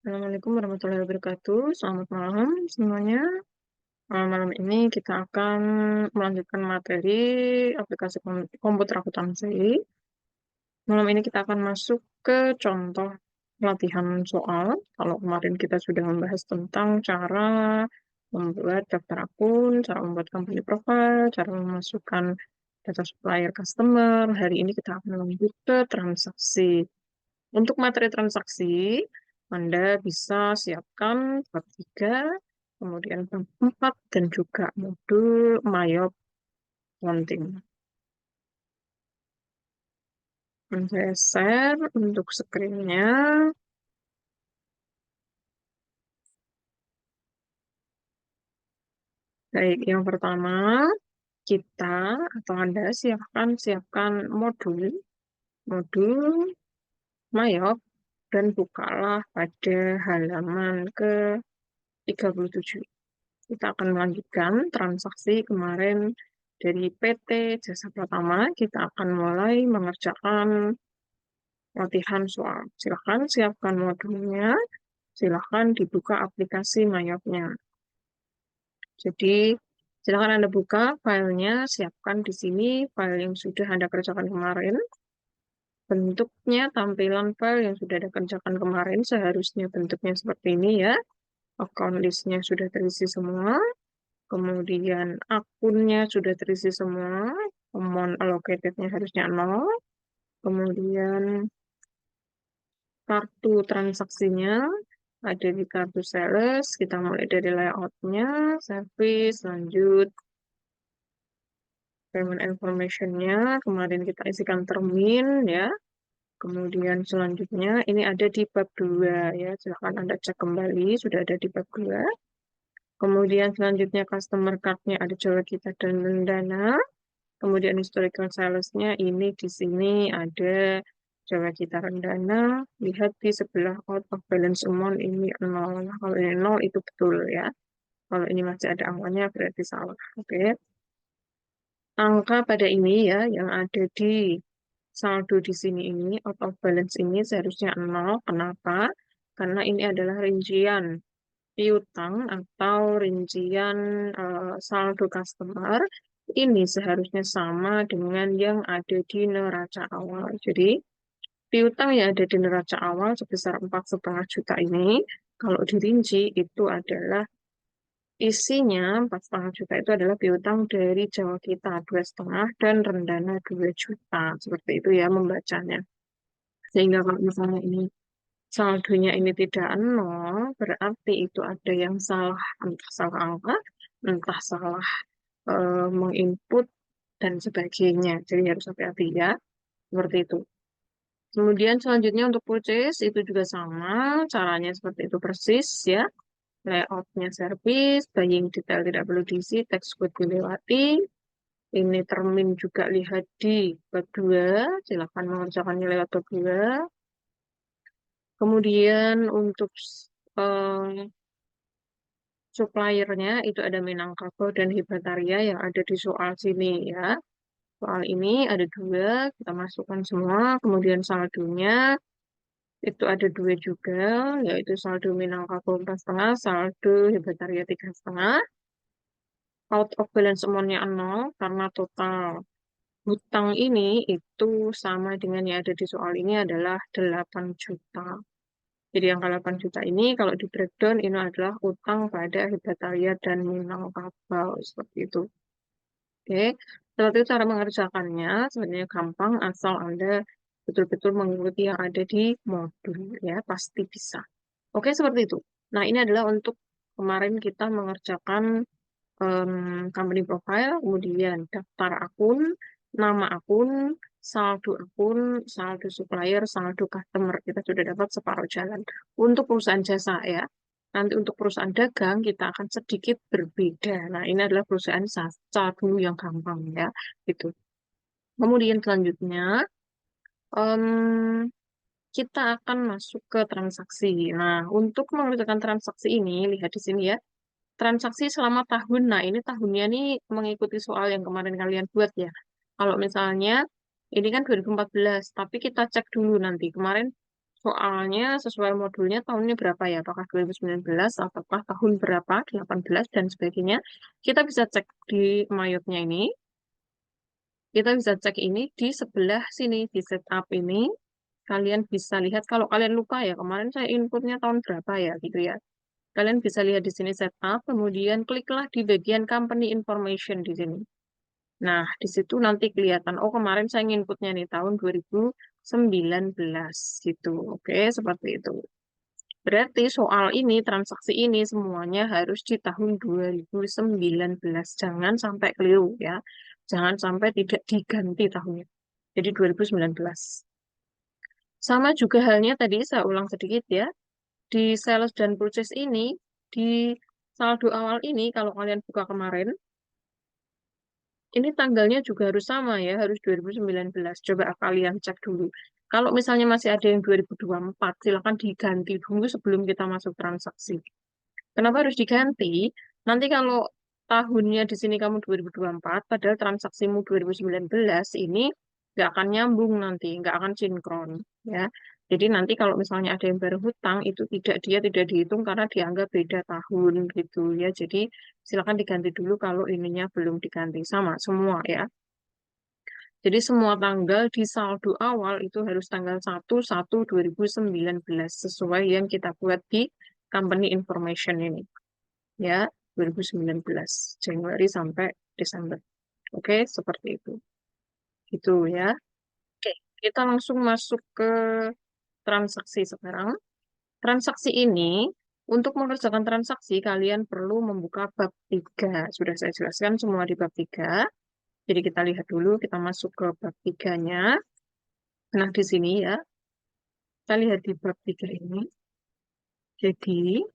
Assalamualaikum warahmatullahi wabarakatuh. Selamat malam semuanya. Malam ini kita akan melanjutkan materi aplikasi komputer akuntansi. Malam ini kita akan masuk ke contoh latihan soal. Kalau kemarin kita sudah membahas tentang cara membuat daftar akun, cara membuat company profile, cara memasukkan data supplier customer. Hari ini kita akan lanjut ke transaksi. Untuk materi transaksi, Anda bisa siapkan bab 3, kemudian bab 4, dan juga modul MyOp Accounting. Saya share untuk screen-nya. Baik, yang pertama, kita atau Anda siapkan modul MyOp dan bukalah pada halaman ke-37. Kita akan melanjutkan transaksi kemarin dari PT Jasa Pratama. Kita akan mulai mengerjakan latihan soal. Silahkan siapkan modulnya. Silahkan dibuka aplikasi MyOp-nya. Jadi, silahkan Anda buka filenya, siapkan di sini file yang sudah Anda kerjakan kemarin. Bentuknya, tampilan file yang sudah Anda kerjakan kemarin, seharusnya bentuknya seperti ini ya. Account list-nya sudah terisi semua. Kemudian akunnya sudah terisi semua, amount allocated-nya harusnya 0. Kemudian kartu transaksinya ada di kartu sales. Kita mulai dari layout-nya, service, lanjut, payment information-nya. Kemarin kita isikan termin ya. Kemudian selanjutnya ini ada di bab 2 ya. Silahkan Anda cek kembali, sudah ada di bab 2. Kemudian selanjutnya customer card-nya ada jual kita dan dana. Kemudian historical sales-nya ini di sini ada Jawa kita Rendana. Lihat di sebelah out of balance amount ini 0. Nah, kalau ini 0 itu betul ya. Kalau ini masih ada angkanya berarti salah. Oke. Angka pada ini ya yang ada di saldo di sini ini out of balance ini seharusnya 0. Kenapa? Karena ini adalah rincian piutang atau rincian saldo customer ini seharusnya sama dengan yang ada di neraca awal. Jadi piutang yang ada di neraca awal sebesar 4,5 juta ini kalau dirinci itu adalah isinya 4,5 juta itu adalah piutang dari Jawa kita 2,5 dan Rendana 2 juta. Seperti itu ya membacanya. Sehingga kalau misalnya ini saldonya ini tidak nol, berarti itu ada yang salah, entah salah angka, entah salah menginput, dan sebagainya. Jadi harus hati-hati ya, seperti itu. Kemudian selanjutnya untuk purchase itu juga sama, caranya seperti itu persis ya. Layoutnya service, buying detail tidak perlu diisi, text code dilewati. Ini termin juga lihat di bab 2, silakan mengerjakannya lewat bab 2. Kemudian untuk eh, suppliernya itu ada Minangkabau dan Hibataria yang ada di soal sini ya. Soal ini ada 2, kita masukkan semua. Kemudian saldonya itu ada 2 juga, yaitu saldo Minangkabau 4,5, saldo Hibataria 3,5. Out of balance amount-nya 0 karena total hutang ini itu sama dengan yang ada di soal ini adalah 8 juta. Jadi yang 8 juta ini kalau di breakdown ini adalah utang pada Hibataria dan Minangkabau seperti itu. Oke, seperti itu cara mengerjakannya sebenarnya gampang asal Anda betul-betul mengikuti yang ada di modul ya, pasti bisa. Oke, seperti itu. Nah, ini adalah untuk kemarin kita mengerjakan company profile, kemudian daftar akun, nama akun, saldo supplier, saldo customer. Kita sudah dapat separuh jalan. Untuk perusahaan jasa ya. Nanti untuk perusahaan dagang kita akan sedikit berbeda. Nah, ini adalah perusahaan jasa dulu yang gampang ya. Gitu. Kemudian selanjutnya em, kita akan masuk ke transaksi. Nah, untuk mengerjakan transaksi ini, lihat di sini ya. Transaksi selama tahun. Nah, ini tahunnya nih mengikuti soal yang kemarin kalian buat ya. Kalau misalnya ini kan 2014, tapi kita cek dulu nanti. Kemarin soalnya sesuai modulnya tahunnya berapa ya, apakah 2019 ataukah tahun berapa, 18 dan sebagainya. Kita bisa cek di Mayotnya ini, kita bisa cek ini di sebelah sini, di setup ini. Kalian bisa lihat, kalau kalian lupa ya, kemarin saya inputnya tahun berapa ya, gitu ya. Kalian bisa lihat di sini setup, kemudian kliklah di bagian company information di sini. Nah, di situ nanti kelihatan, oh kemarin saya inputnya nih tahun 2019 gitu. Oke, seperti itu. Berarti soal ini, transaksi ini semuanya harus di tahun 2019. Jangan sampai keliru ya. Jangan sampai tidak diganti tahunnya. Jadi 2019. Sama juga halnya tadi, saya ulang sedikit ya. Di sales dan purchase ini, di saldo awal ini, kalau kalian buka kemarin, ini tanggalnya juga harus sama ya, harus 2019. Coba kalian cek dulu. Kalau misalnya masih ada yang 2024, silakan diganti dulu sebelum kita masuk transaksi. Kenapa harus diganti? Nanti kalau tahunnya di sini kamu 2024, padahal transaksimu 2019 ini nggak akan nyambung nanti, nggak akan sinkron. Ya. Jadi nanti kalau misalnya ada yang baru hutang, itu dia tidak dihitung karena dianggap beda tahun gitu ya. Jadi silakan diganti dulu kalau ininya belum diganti. Sama semua ya. Jadi semua tanggal di saldo awal itu harus tanggal 1/1/2019 sesuai yang kita buat di company information ini. Ya, 2019 Januari sampai Desember. Oke, seperti itu. Gitu ya. Oke, kita langsung masuk ke transaksi sekarang. Transaksi ini, untuk mengerjakan transaksi, kalian perlu membuka bab 3. Sudah saya jelaskan semua di bab 3. Jadi kita lihat dulu, kita masuk ke bab 3-nya. Nah, di sini ya, kita lihat di bab 3 ini. Jadi,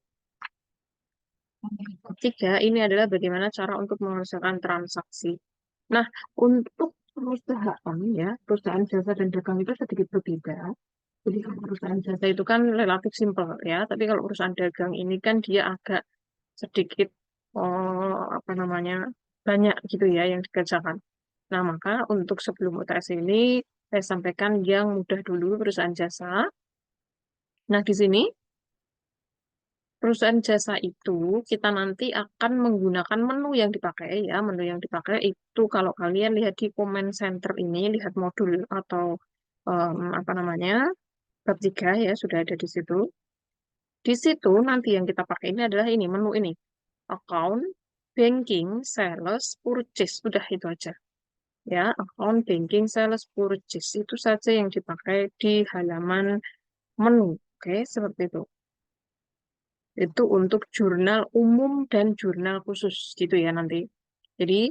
bab 3 ini adalah bagaimana cara untuk mengerjakan transaksi. Nah, untuk perusahaan ya, perusahaan jasa dan dagang itu sedikit berbeda. Jadi kalau perusahaan jasa itu kan relatif simpel ya, tapi kalau perusahaan dagang ini kan dia agak sedikit apa namanya banyak gitu ya yang dikerjakan. Nah, maka untuk sebelum UTS ini saya sampaikan yang mudah dulu perusahaan jasa. Nah, di sini perusahaan jasa itu kita nanti akan menggunakan menu yang dipakai ya. Menu yang dipakai itu kalau kalian lihat di comment center ini, lihat modul atau apa namanya, bab 3 ya, sudah ada di situ. Di situ nanti yang kita pakai ini adalah ini, menu ini. Account, banking, sales, purchase. Udah itu aja. Ya, account, banking, sales, purchase. Itu saja yang dipakai di halaman menu. Oke, seperti itu. Itu untuk jurnal umum dan jurnal khusus gitu ya nanti. Jadi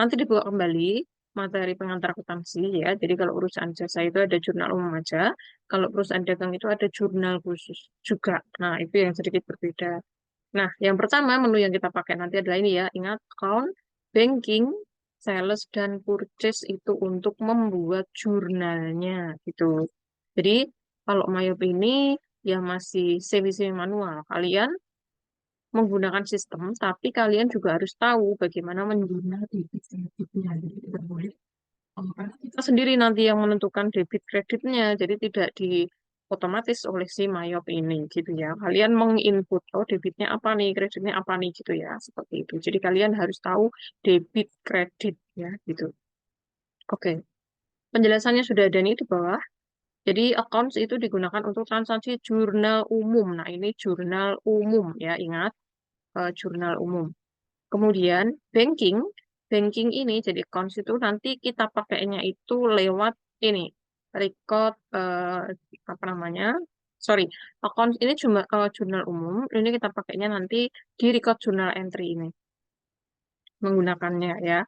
nanti dibuka kembali materi pengantar akuntansi ya. Jadi kalau perusahaan jasa itu ada jurnal umum aja. Kalau perusahaan dagang itu ada jurnal khusus juga. Nah, itu yang sedikit berbeda. Nah, yang pertama menu yang kita pakai nanti adalah ini ya. Ingat, account, banking, sales, dan purchase itu untuk membuat jurnalnya gitu. Jadi kalau Mayop ini ya masih semi-semi manual. Kalian menggunakan sistem, tapi kalian juga harus tahu bagaimana menjurnal debit kreditnya. Jadi tidak boleh karena kita sendiri nanti yang menentukan debit kreditnya, jadi tidak di otomatis oleh si Mayop ini gitu ya. Kalian menginput oh debitnya apa nih, kreditnya apa nih gitu ya, seperti itu. Jadi kalian harus tahu debit kredit ya gitu. Oke, penjelasannya sudah ada nih di bawah. Jadi accounts itu digunakan untuk transaksi jurnal umum. Nah, ini jurnal umum ya, ingat jurnal umum. Kemudian banking, banking ini jadi accounts itu nanti kita pakainya itu lewat ini record apa namanya? Sorry, accounts ini cuma jurnal umum. Ini kita pakainya nanti di record journal entry ini menggunakannya ya.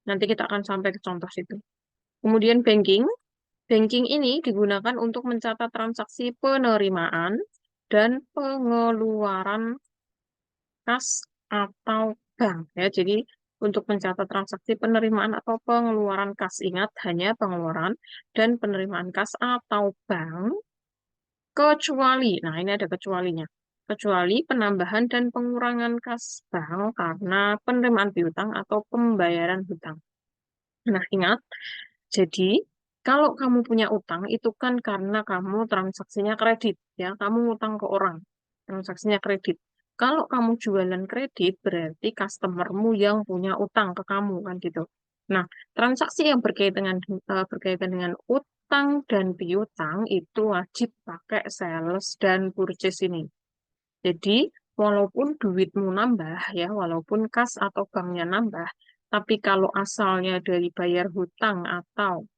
Nanti kita akan sampai ke contoh situ. Kemudian banking, banking ini digunakan untuk mencatat transaksi penerimaan dan pengeluaran kas atau bank ya. Jadi untuk mencatat transaksi penerimaan atau pengeluaran kas, ingat hanya pengeluaran dan penerimaan kas atau bank kecuali, nah ini ada kecualinya. Kecuali penambahan dan pengurangan kas bank karena penerimaan piutang atau pembayaran hutang. Nah, ingat, jadi Kalau kamu punya utang, itu kan karena kamu transaksinya kredit, ya. Kamu ngutang ke orang, transaksinya kredit. Kalau kamu jualan kredit, berarti customermu yang punya utang ke kamu, kan gitu. Nah, transaksi yang berkaitan dengan utang dan piutang itu wajib pakai sales dan purchase ini. Jadi, walaupun duitmu nambah, ya, walaupun kas atau banknya nambah, tapi kalau asalnya dari bayar hutang atau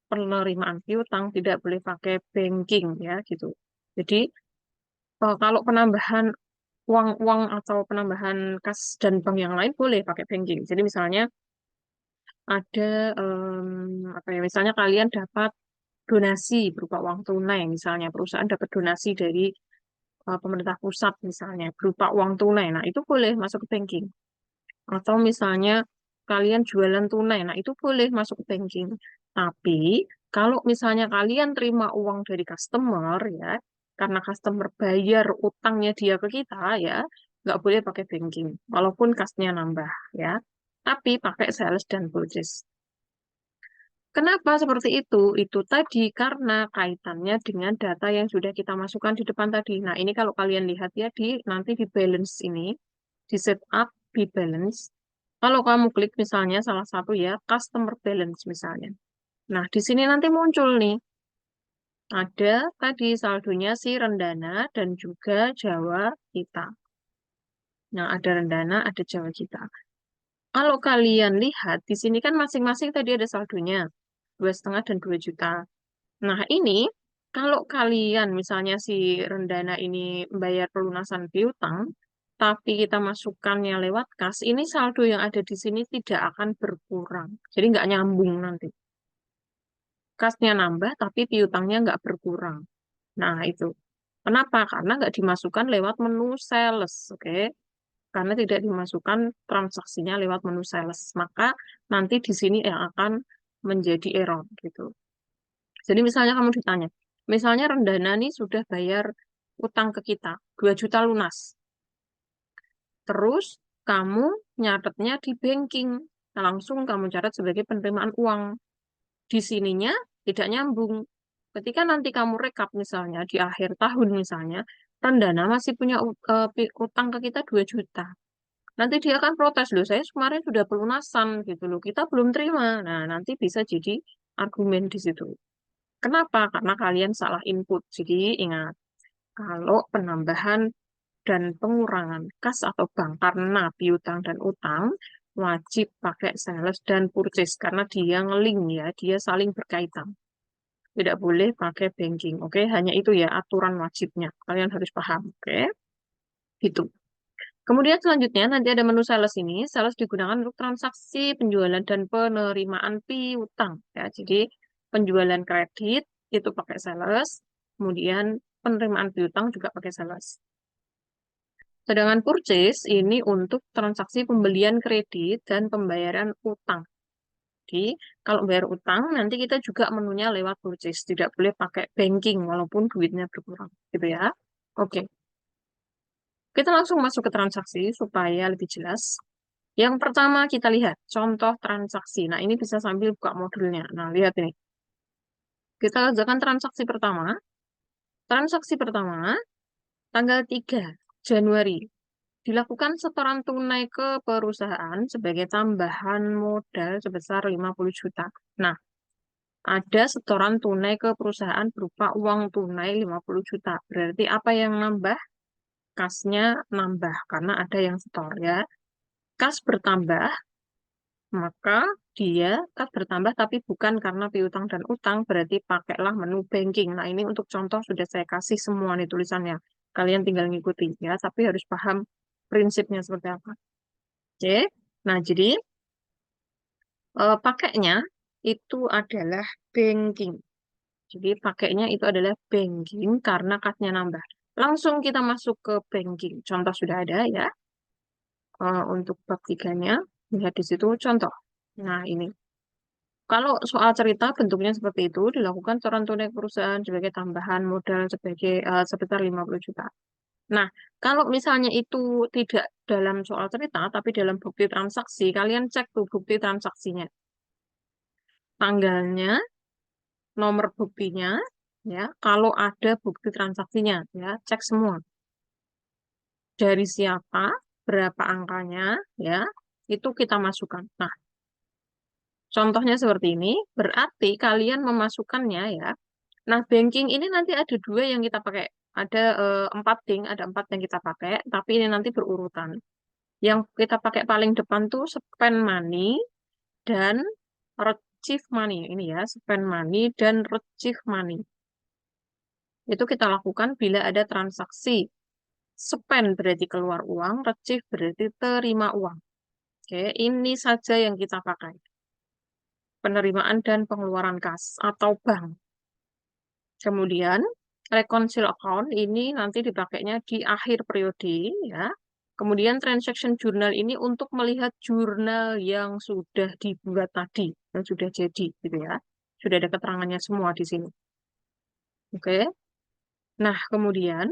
penerimaan piutang tidak boleh pakai banking ya gitu. Jadi kalau penambahan uang-uang atau penambahan kas dan bank yang lain boleh pakai banking. Jadi misalnya ada apa ya, misalnya kalian dapat donasi berupa uang tunai, misalnya perusahaan dapat donasi dari pemerintah pusat misalnya berupa uang tunai. Nah, itu boleh masuk ke banking. Atau misalnya kalian jualan tunai, nah itu boleh masuk ke banking. Tapi kalau misalnya kalian terima uang dari customer ya, karena customer bayar utangnya dia ke kita ya, nggak boleh pakai banking. Walaupun kasnya nambah ya. Tapi pakai sales dan purchase. Kenapa seperti itu? Itu tadi karena kaitannya dengan data yang sudah kita masukkan di depan tadi. Nah, ini kalau kalian lihat ya di nanti di balance ini, di setup di balance. Kalau kamu klik misalnya salah satu ya, customer balance misalnya. Nah, di sini nanti muncul nih, ada tadi saldonya si Rendana dan juga Jawa kita. Nah, ada Rendana, ada Jawa kita. Kalau kalian lihat, di sini kan masing-masing tadi ada saldonya, 2,5 dan 2 juta. Nah, ini kalau kalian misalnya si Rendana ini bayar pelunasan piutang, tapi kita masukkannya lewat kas, ini saldo yang ada di sini tidak akan berkurang. Jadi nggak nyambung nanti. Kasnya nambah, tapi piutangnya nggak berkurang. Nah, itu. Kenapa? Karena nggak dimasukkan lewat menu sales, oke? Karena tidak dimasukkan transaksinya lewat menu sales. Maka nanti di sini yang akan menjadi error, gitu. Jadi misalnya kamu ditanya, misalnya Rendana nih sudah bayar utang ke kita, 2 juta lunas. Terus kamu nyatetnya di banking. Nah, langsung kamu catat sebagai penerimaan uang. Di sininya tidak nyambung. Ketika nanti kamu rekap misalnya di akhir tahun misalnya, Rendana masih punya utang ke kita 2 juta. Nanti dia akan protes loh, saya kemarin sudah pelunasan gitu loh, kita belum terima. Nah, nanti bisa jadi argumen di situ. Kenapa? Karena kalian salah input. Jadi ingat, kalau penambahan dan pengurangan kas atau bank karena piutang dan utang, wajib pakai sales dan purchase karena dia ngeling ya, dia saling berkaitan. Tidak boleh pakai banking, oke? Hanya itu ya aturan wajibnya. Kalian harus paham, oke? Gitu. Kemudian selanjutnya nanti ada menu sales ini. Sales digunakan untuk transaksi penjualan dan penerimaan piutang. Ya, jadi penjualan kredit itu pakai sales. Kemudian penerimaan piutang juga pakai sales. Sedangkan purchase ini untuk transaksi pembelian kredit dan pembayaran utang. Jadi kalau bayar utang nanti kita juga menunya lewat purchase. Tidak boleh pakai banking walaupun duitnya berkurang. Gitu ya. Oke. Kita langsung masuk ke transaksi supaya lebih jelas. Yang pertama kita lihat contoh transaksi. Nah, ini bisa sambil buka modulnya. Nah, lihat ini. Kita kerjakan transaksi pertama. Transaksi pertama tanggal 3 Januari. Dilakukan setoran tunai ke perusahaan sebagai tambahan modal sebesar 50 juta. Nah, ada setoran tunai ke perusahaan berupa uang tunai 50 juta. Berarti apa yang nambah? Kasnya nambah karena ada yang setor ya. Kas bertambah, maka dia kas bertambah tapi bukan karena piutang dan utang, berarti pakailah menu banking. Nah, ini untuk contoh sudah saya kasih semua nih tulisannya. Kalian tinggal ngikuti ya, tapi harus paham prinsipnya seperti apa. Oke. Nah, jadi pakainya itu adalah banking. Jadi pakainya itu adalah banking karena kasnya nambah. Langsung kita masuk ke banking. Contoh sudah ada ya. Untuk bab tiganya, lihat di situ contoh. Nah, ini. Kalau soal cerita bentuknya seperti itu, dilakukan setoran tunai perusahaan sebagai tambahan modal sebesar 50 juta. Nah, kalau misalnya itu tidak dalam soal cerita, tapi dalam bukti transaksi, kalian cek tuh bukti transaksinya. Tanggalnya, nomor buktinya, ya. Kalau ada bukti transaksinya, ya, cek semua. Dari siapa, berapa angkanya, ya, itu kita masukkan. Nah, contohnya seperti ini, berarti kalian memasukkannya, ya. Nah, banking ini nanti ada dua yang kita pakai. Ada empat ada empat yang kita pakai, tapi ini nanti berurutan. Yang kita pakai paling depan tuh spend money dan retrieve money. Ini ya, spend money dan retrieve money. Itu kita lakukan bila ada transaksi. Spend berarti keluar uang, retrieve berarti terima uang. Oke, ini saja yang kita pakai. Penerimaan dan pengeluaran kas atau bank. Kemudian, reconcile account ini nanti dipakainya di akhir periode, ya. Kemudian transaction journal ini untuk melihat jurnal yang sudah dibuat tadi, yang sudah jadi, gitu ya. Sudah ada keterangannya semua di sini. Oke. Nah, kemudian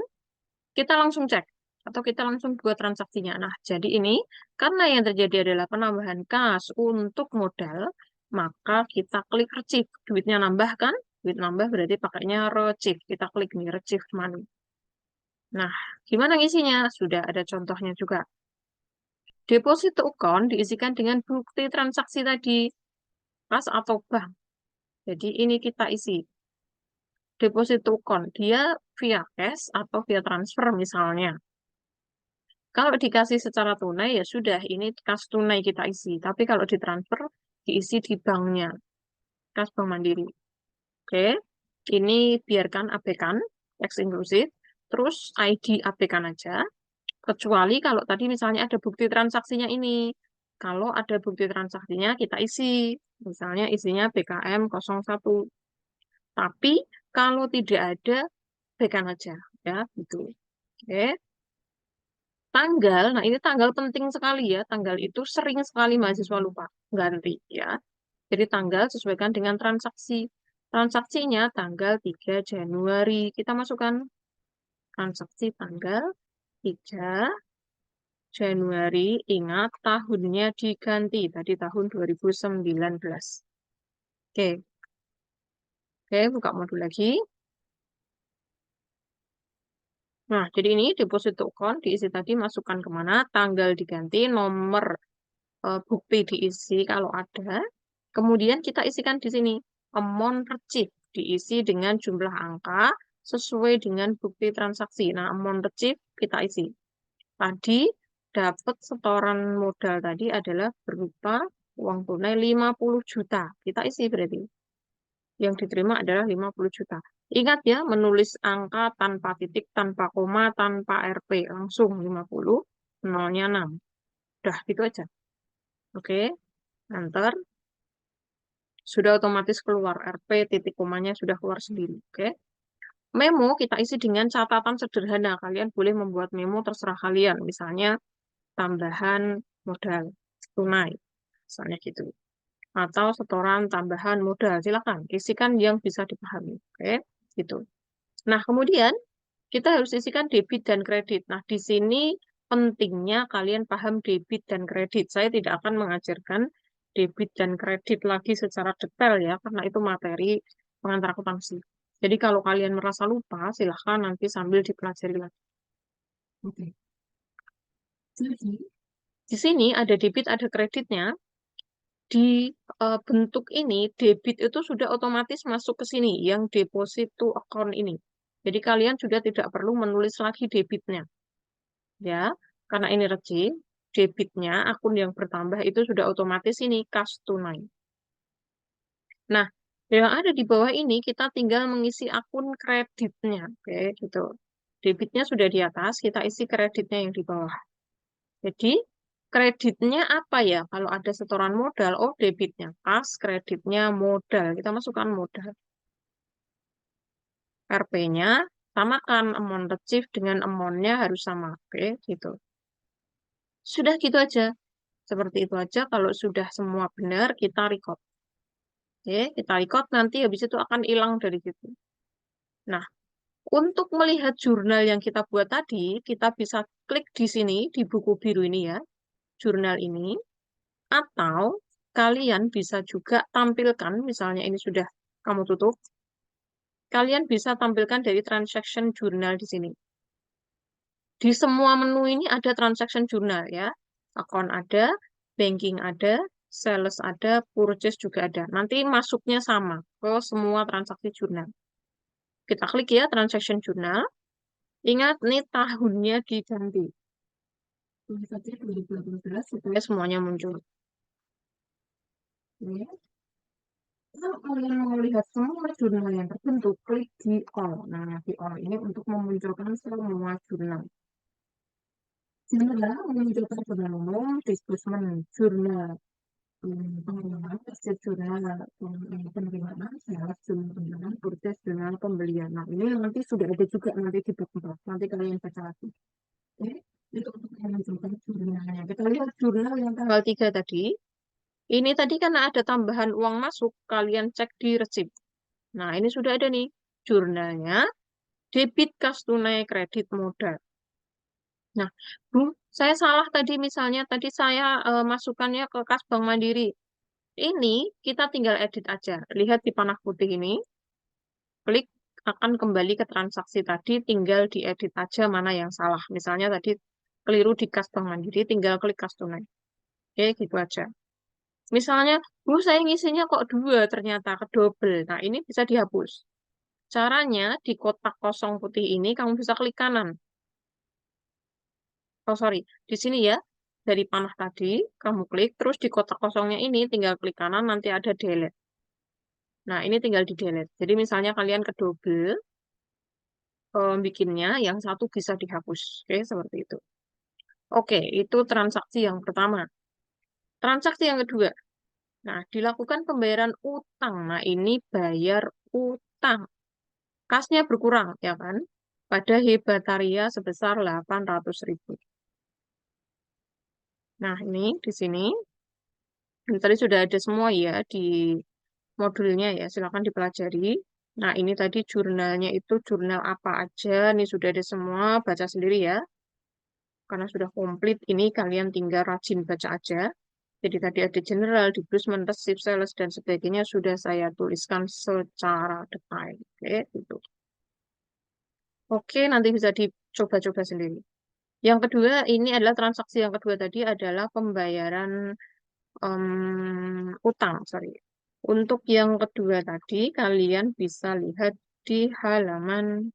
kita langsung cek atau kita langsung buat transaksinya. Nah, jadi ini karena yang terjadi adalah penambahan kas untuk modal, maka kita klik retrieve. Duitnya nambah kan? Duit nambah berarti pakainya retrieve. Kita klik nih retrieve money. Nah, gimana ngisinya? Sudah ada contohnya juga. Deposit account diisikan dengan bukti transaksi tadi, kas atau bank. Jadi ini kita isi. Deposit account, dia via cash atau via transfer misalnya. Kalau dikasih secara tunai ya sudah, ini kas tunai kita isi. Tapi kalau ditransfer, diisi di banknya, kas Bank Mandiri. Oke, ini biarkan abaikan, teks inklusif. Terus ID abaikan aja. Kecuali kalau tadi misalnya ada bukti transaksinya ini. Kalau ada bukti transaksinya kita isi. Misalnya isinya BKM 01. Tapi kalau tidak ada, abaikan aja. Ya, gitu. Oke. Tanggal, nah ini tanggal penting sekali ya. Tanggal itu sering sekali mahasiswa lupa ganti ya. Jadi tanggal sesuaikan dengan transaksi. Transaksinya tanggal 3 Januari. Kita masukkan transaksi tanggal 3 Januari. Ingat tahunnya diganti. Tadi tahun 2019. Oke. Oke, buka modul lagi. Nah, jadi ini deposit account diisi tadi masukkan kemana, tanggal diganti, nomor bukti diisi kalau ada. Kemudian kita isikan di sini amount received diisi dengan jumlah angka sesuai dengan bukti transaksi. Nah, amount received kita isi. Tadi dapat setoran modal tadi adalah berupa uang tunai 50 juta. Kita isi berarti. Yang diterima adalah 50 juta. Ingat ya, menulis angka tanpa titik, tanpa koma, tanpa RP. Langsung 50, nolnya 6. Udah, gitu aja. Oke, enter. Sudah otomatis keluar RP, titik komanya sudah keluar sendiri. Oke. Memo kita isi dengan catatan sederhana. Kalian boleh membuat memo terserah kalian. Misalnya tambahan modal tunai. Misalnya gitu. Atau setoran tambahan modal. Silakan isikan yang bisa dipahami. Oke, gitu. Nah, kemudian kita harus isikan debit dan kredit. Nah, di sini pentingnya kalian paham debit dan kredit. Saya tidak akan mengajarkan debit dan kredit lagi secara detail ya, karena itu materi pengantar akuntansi. Jadi kalau kalian merasa lupa, silahkan nanti sambil dipelajari lagi. Oke. Di sini ada debit, ada kreditnya. Di bentuk ini, debit itu sudah otomatis masuk ke sini, yang deposit to account ini. Jadi kalian sudah tidak perlu menulis lagi debitnya. Ya, karena ini rejim, debitnya, akun yang bertambah itu sudah otomatis ini, kas tunai. Nah, yang ada di bawah ini, kita tinggal mengisi akun kreditnya. Oke, gitu. Debitnya sudah di atas, kita isi kreditnya yang di bawah. Jadi, kreditnya apa ya? Kalau ada setoran modal, oh debitnya kas, kreditnya modal. Kita masukkan modal. RP-nya, samakan amount receive dengan amount-nya harus sama. Oke, gitu. Sudah gitu aja. Seperti itu aja. Kalau sudah semua benar, kita record. Oke, kita record nanti habis itu akan hilang dari situ. Nah, untuk melihat jurnal yang kita buat tadi, kita bisa klik di sini, di buku biru ini ya, jurnal ini. Atau kalian bisa juga tampilkan, misalnya ini sudah kamu tutup, kalian bisa tampilkan dari transaction journal di sini. Di semua menu ini ada transaction journal ya. Account ada, banking ada, sales ada, purchase juga ada. Nanti masuknya sama ke semua transaksi jurnal. Kita klik ya transaction journal. Ingat nih tahunnya diganti. Ini saja 2018 supaya semuanya muncul. Oke. Kalau kalian mau lihat semua jurnal yang terbentuk, klik di all. Nah, di all ini untuk memunculkan semua jurnal. Jurnal memunculkan jurnal umum, disbursement, jurnal penerimaan, receipt jurnal penerimaan, sales jurnal penerimaan, purchase jurnal pembelian. Nah, ini nanti sudah ada juga nanti di bab 4. Nanti kalian baca lagi. Oke, itu untuk memunculkan jurnalnya. Kita lihat jurnal yang tanggal 3 tadi. Ini tadi karena ada tambahan uang masuk, kalian cek di resip. Nah, ini sudah ada nih jurnalnya, debit kas tunai kredit modal. Nah, Bu, saya salah tadi misalnya, tadi saya masukkannya ke kas Bank Mandiri. Ini kita tinggal edit aja. Lihat di panah putih ini, klik akan kembali ke transaksi tadi, tinggal diedit aja mana yang salah. Misalnya tadi keliru di kas Bank Mandiri, tinggal klik kas tunai. Oke, gitu aja. Misalnya, Bu, saya ngisinya kok 2, ternyata kedobel. Nah, ini bisa dihapus. Caranya, di kotak kosong putih ini, kamu bisa klik kanan. Oh, sorry. Di sini ya, dari panah tadi, kamu klik, terus di kotak kosongnya ini, tinggal klik kanan, nanti ada delete. Nah, ini tinggal di delete. Jadi, misalnya kalian kedobel, bikinnya, yang satu bisa dihapus. Oke, seperti itu. Oke, itu transaksi yang pertama. Transaksi yang kedua. Nah, dilakukan pembayaran utang. Nah, ini bayar utang. Kasnya berkurang, ya kan? Pada hebataria sebesar 800.000. Nah, ini di sini. Ini tadi sudah ada semua ya di modulnya ya. Silakan dipelajari. Nah, ini tadi jurnalnya itu jurnal apa aja. Ini sudah ada semua. Baca sendiri ya. Karena sudah komplit, ini kalian tinggal rajin baca aja. Jadi tadi ada general, disbursement, receipt, sales, dan sebagainya sudah saya tuliskan secara detail. Oke, gitu. Oke, nanti bisa dicoba-coba sendiri. Yang kedua, ini adalah transaksi yang kedua tadi adalah pembayaran utang, sorry. Untuk yang kedua tadi, kalian bisa lihat di halaman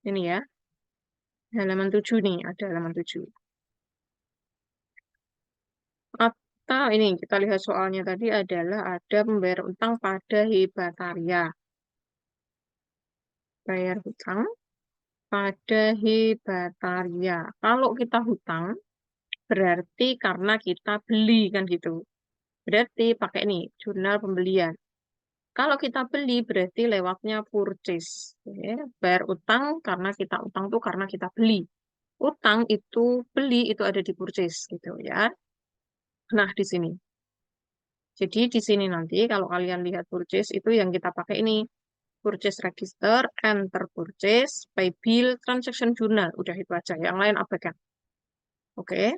ini ya. Halaman 7 nih, ada halaman 7. Atau ini, kita lihat soalnya tadi adalah ada pembayaran utang pada hebataria. Bayar hutang pada hebataria. Kalau kita hutang, berarti karena kita beli kan gitu. Berarti pakai nih, jurnal pembelian. Kalau kita beli, berarti lewatnya purchase. Ya. Bayar utang karena kita utang tuh karena kita beli. Utang itu beli itu ada di purchase gitu ya. Nah, di sini. Jadi di sini nanti kalau kalian lihat purchase itu yang kita pakai ini. Purchase register, enter purchase, pay bill, transaction journal. Udah itu aja. Yang lain abaikan. Oke.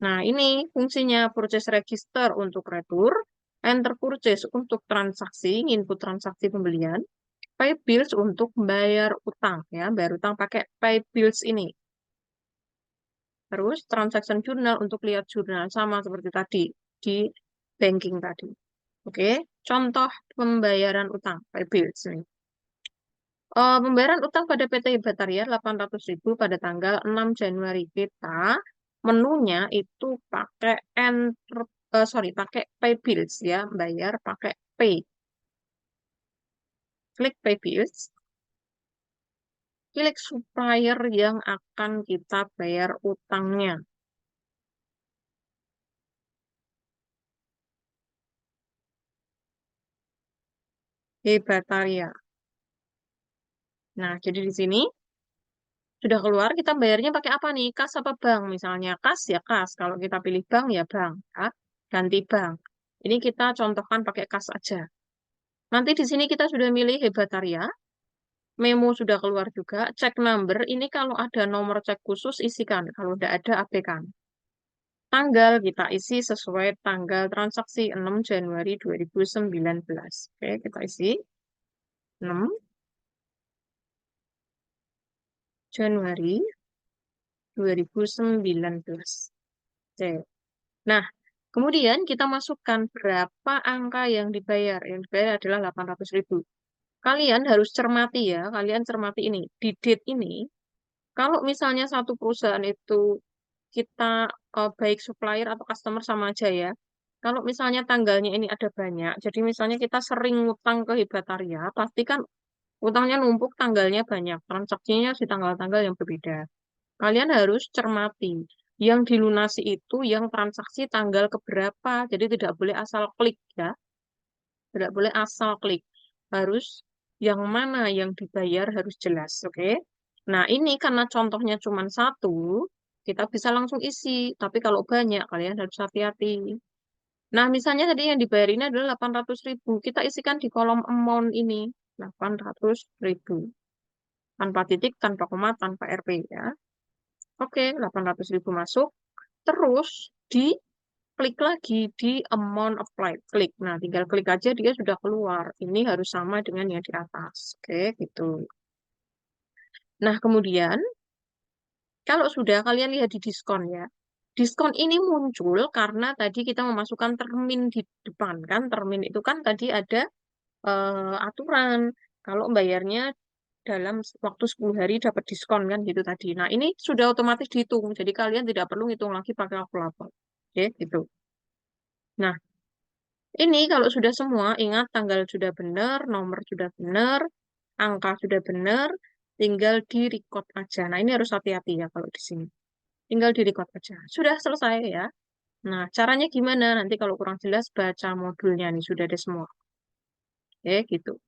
Nah, ini fungsinya purchase register untuk retur, enter purchase untuk transaksi, input transaksi pembelian, pay bills untuk bayar utang ya, bayar utang pakai pay bills ini. Terus transaction journal untuk lihat jurnal sama seperti tadi di banking tadi. Oke, contoh pembayaran utang pay bills ini. Pembayaran utang pada PT Bataria 800.000 pada tanggal 6 Januari kita menunya itu pakai sorry pakai pay bills ya, bayar pakai pay. Klik pay bills. Klik supplier yang akan kita bayar utangnya. Hebataria. Nah, jadi di sini sudah keluar, kita bayarnya pakai apa nih? Kas apa bank? Misalnya kas ya kas. Kalau kita pilih bank ya bank. Ya. Ganti bank. Ini kita contohkan pakai kas aja. Nanti di sini kita sudah milih Hebataria. Memo sudah keluar juga. Cek number. Ini kalau ada nomor cek khusus isikan. Kalau tidak ada abaikan. Tanggal kita isi sesuai tanggal transaksi 6 Januari 2019. Oke, kita isi 6 Januari 2019. Oke. Nah, kemudian kita masukkan berapa angka yang dibayar. Yang dibayar adalah 800.000. Kalian harus cermati ya, kalian cermati ini. Di date ini, kalau misalnya satu perusahaan itu kita baik supplier atau customer sama aja ya. Kalau misalnya tanggalnya ini ada banyak, jadi misalnya kita sering ngutang ke Hibatarya, pasti kan utangnya numpuk, tanggalnya banyak, transaksinya di tanggal-tanggal yang berbeda. Kalian harus cermati, yang dilunasi itu yang transaksi tanggal keberapa, jadi tidak boleh asal klik ya, tidak boleh asal klik. Harus yang mana yang dibayar harus jelas, oke? Nah, ini karena contohnya cuma satu, kita bisa langsung isi. Tapi kalau banyak, kalian harus hati-hati. Nah, misalnya tadi yang dibayar ini adalah 800.000. Kita isikan di kolom amount ini. 800.000. Tanpa titik, tanpa koma, tanpa RP ya. Oke, 800.000 masuk. Terus di klik lagi di amount applied. Klik. Nah, tinggal klik aja dia sudah keluar. Ini harus sama dengan yang di atas. Oke, gitu. Nah, kemudian kalau sudah kalian lihat di diskon ya. Diskon ini muncul karena tadi kita memasukkan termin di depan kan. Termin itu kan tadi ada aturan. Kalau bayarnya dalam waktu 10 hari dapat diskon kan gitu tadi. Nah, ini sudah otomatis dihitung. Jadi kalian tidak perlu ngitung lagi pakai kalkulator. Oke, gitu. Nah, ini kalau sudah semua, ingat tanggal sudah benar, nomor sudah benar, angka sudah benar, tinggal di record aja. Nah, ini harus hati-hati ya kalau di sini. Tinggal di record aja. Sudah selesai ya. Nah, caranya gimana? Nanti kalau kurang jelas, baca modulnya nih, sudah ada semua. Oke, gitu.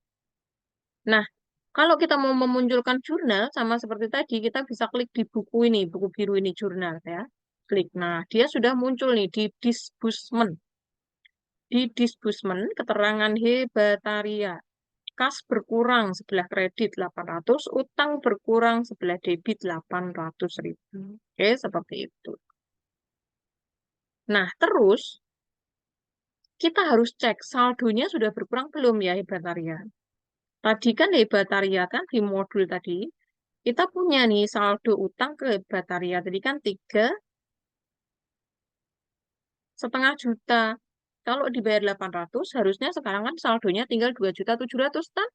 Nah, kalau kita mau memunculkan jurnal, sama seperti tadi, kita bisa klik di buku ini, buku biru ini, jurnal ya. Klik. Nah, dia sudah muncul nih di disbursement. Di disbursement, keterangan hebataria. Kas berkurang sebelah kredit 800, utang berkurang sebelah debit 800.000. Oke, seperti itu. Nah, terus kita harus cek saldonya sudah berkurang belum ya hebataria. Tadi kan hebataria kan di modul tadi, kita punya nih saldo utang ke hebataria. Tadi kan 3,5 juta. Kalau dibayar 800, harusnya sekarang kan saldonya tinggal 2.700.000 kan?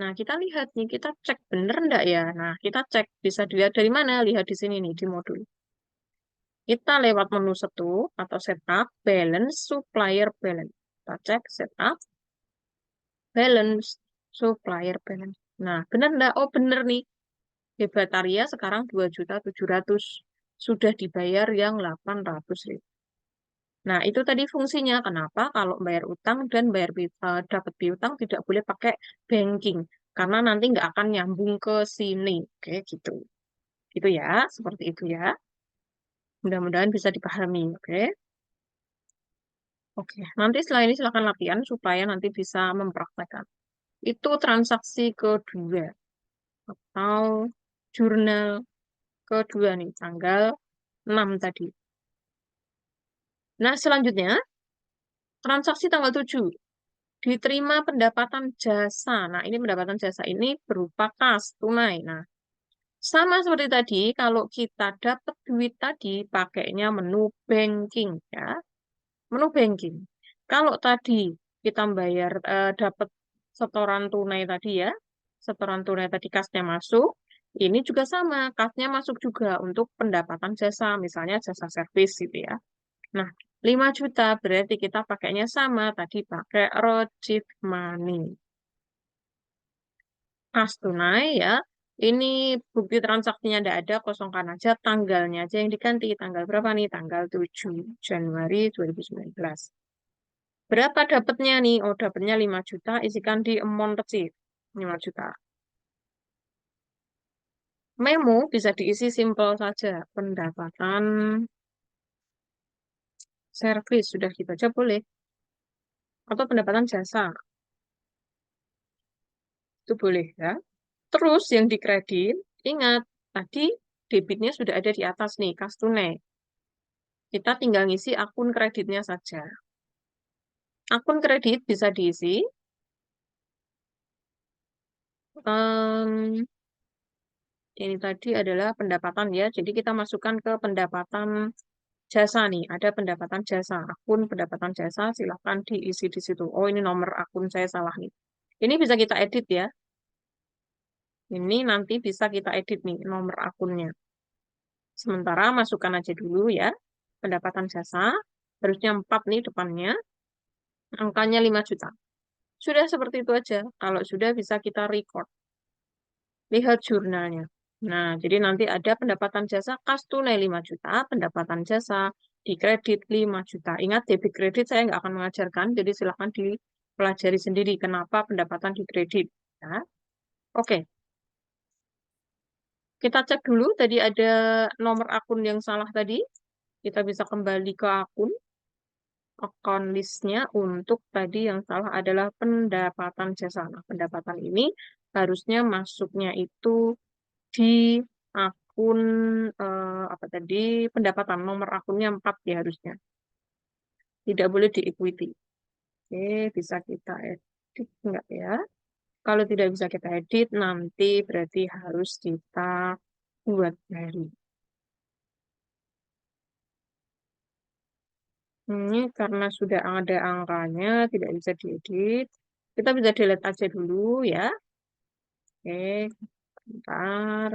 Nah, kita lihat nih, kita cek bener enggak ya? Nah, kita cek, bisa dilihat dari mana? Lihat di sini nih, di modul. Kita lewat menu setup atau setup, balance, supplier balance. Kita cek setup, balance, supplier balance. Nah, bener enggak? Oh, bener nih. Hebataria sekarang 2.700.000. Sudah dibayar yang 800.000. Nah, itu tadi fungsinya. Kenapa? Kalau bayar utang dan bayar dapat piutang tidak boleh pakai banking. Karena nanti nggak akan nyambung ke sini. Oke, gitu. Itu ya, seperti itu ya. Mudah-mudahan bisa dipahami. Oke. Oke, nanti setelah ini silakan latihan supaya nanti bisa mempraktekkan. Itu transaksi kedua atau jurnal kedua nih, tanggal 6 tadi. Nah, selanjutnya transaksi tanggal 7. Diterima pendapatan jasa. Nah, ini pendapatan jasa ini berupa kas tunai. Nah, sama seperti tadi, kalau kita dapat duit tadi, pakainya menu banking ya. Menu banking. Kalau tadi kita bayar dapat setoran tunai tadi ya, setoran tunai tadi kasnya masuk, ini juga sama, kasnya masuk juga untuk pendapatan jasa, misalnya jasa servis gitu ya. Nah, 5 juta berarti kita pakainya sama, tadi pakai Rojif Money. Kas tunai ya, ini bukti transaksinya tidak ada, kosongkan aja, tanggalnya aja yang diganti. Tanggal berapa nih? Tanggal 7 Januari 2019. Berapa dapatnya nih? Oh, dapatnya 5 juta, isikan di amount kecil. 5 juta. Memo bisa diisi simpel saja. Pendapatan servis sudah dibaca boleh. Atau pendapatan jasa, itu boleh ya. Terus yang dikredit, ingat, tadi debitnya sudah ada di atas nih, kas tunai. Kita tinggal ngisi akun kreditnya saja. Akun kredit bisa diisi. Em, ini tadi adalah pendapatan ya. Jadi kita masukkan ke pendapatan jasa nih. Ada pendapatan jasa. Akun pendapatan jasa silahkan diisi di situ. Oh, ini nomor akun saya salah nih. Ini bisa kita edit ya. Ini nanti bisa kita edit nih nomor akunnya. Sementara masukkan aja dulu ya. Pendapatan jasa. Harusnya 4 nih depannya. Angkanya 5 juta. Sudah seperti itu aja. Kalau sudah bisa kita record. Lihat jurnalnya. Nah, jadi nanti ada pendapatan jasa kas tunai 5 juta, pendapatan jasa di kredit 5 juta. Ingat, debit kredit saya nggak akan mengajarkan, jadi silakan dipelajari sendiri kenapa pendapatan di kredit. Ya. Oke, kita cek dulu tadi ada nomor akun yang salah tadi. Kita bisa kembali ke account listnya untuk tadi yang salah adalah pendapatan jasa. Nah, pendapatan ini harusnya masuknya itu di akun apa tadi pendapatan nomor akunnya 4 ya harusnya. Tidak boleh di equity. Oke, bisa kita edit enggak ya? Kalau tidak bisa kita edit, nanti berarti harus kita buat baru. Ini karena sudah ada angkanya, tidak bisa diedit. Kita bisa delete aja dulu ya. Oke, bentar.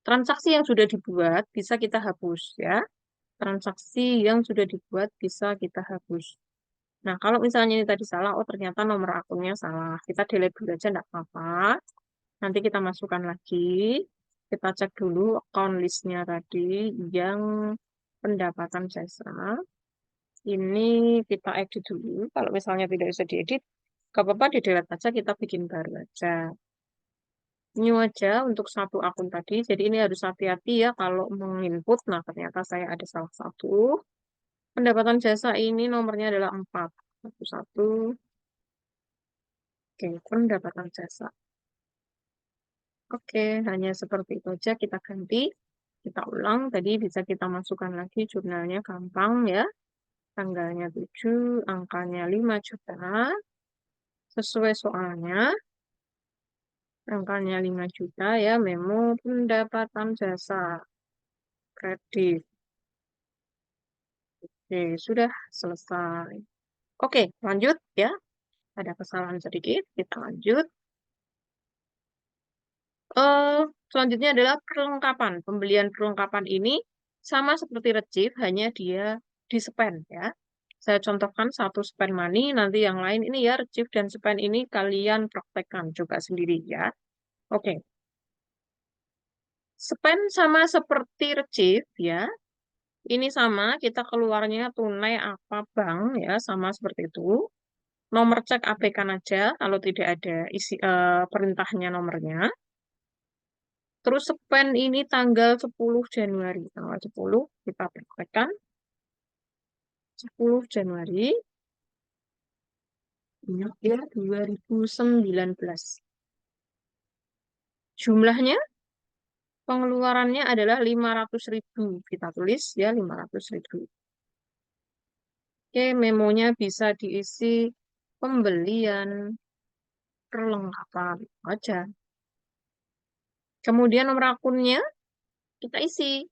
Transaksi yang sudah dibuat bisa kita hapus ya. Transaksi yang sudah dibuat bisa kita hapus. Nah, kalau misalnya ini tadi salah, oh ternyata nomor akunnya salah. Kita delete dulu aja, enggak apa-apa. Nanti kita masukkan lagi. Kita cek dulu account listnya tadi yang pendapatan jasa. Ini kita edit dulu. Kalau misalnya tidak bisa diedit, gak apa-apa, di delete aja, kita bikin baru aja. New aja untuk satu akun tadi. Jadi ini harus hati-hati ya kalau menginput. Nah, ternyata saya ada salah satu. Pendapatan jasa ini nomornya adalah 4. Satu. Oke, pendapatan jasa. Oke, hanya seperti itu aja kita ganti. Kita ulang. Tadi bisa kita masukkan lagi jurnalnya gampang ya. Tanggalnya 7, angkanya 5 juta. Sesuai soalnya, angkanya 5 juta ya, memo pendapatan jasa kredit. Oke, sudah selesai. Oke, lanjut ya. Ada kesalahan sedikit, kita lanjut. Eh, selanjutnya adalah perlengkapan. Pembelian perlengkapan ini sama seperti receipt, hanya dia di spend ya. Saya contohkan satu spend money, nanti yang lain ini ya receipt dan spend ini kalian praktekkan juga sendiri ya. Oke, spend sama seperti receipt ya. Ini sama, kita keluarnya tunai apa bank ya, sama seperti itu. Nomor cek abaikan aja kalau tidak ada isi perintahnya nomornya. Terus spend ini tanggal 10 Januari. Tanggal 10 kita praktekkan. 10 Januari ya 2019. Jumlahnya pengeluarannya adalah 500.000. Kita tulis ya 500.000. Oke, memonya bisa diisi pembelian perlengkapan aja. Kemudian nomor akunnya kita isi.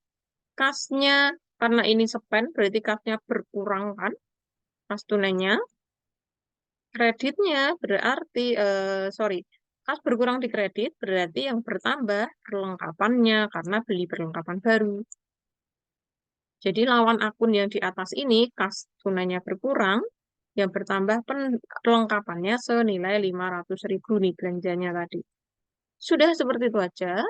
Kasnya, karena ini spend, berarti kasnya berkurang kan? Kas tunainya. Kreditnya berarti, sorry, kas berkurang di kredit berarti yang bertambah perlengkapannya karena beli perlengkapan baru. Jadi lawan akun yang di atas ini, kas tunainya berkurang, yang bertambah perlengkapannya senilai 500.000 nih belanjanya tadi. Sudah seperti itu aja.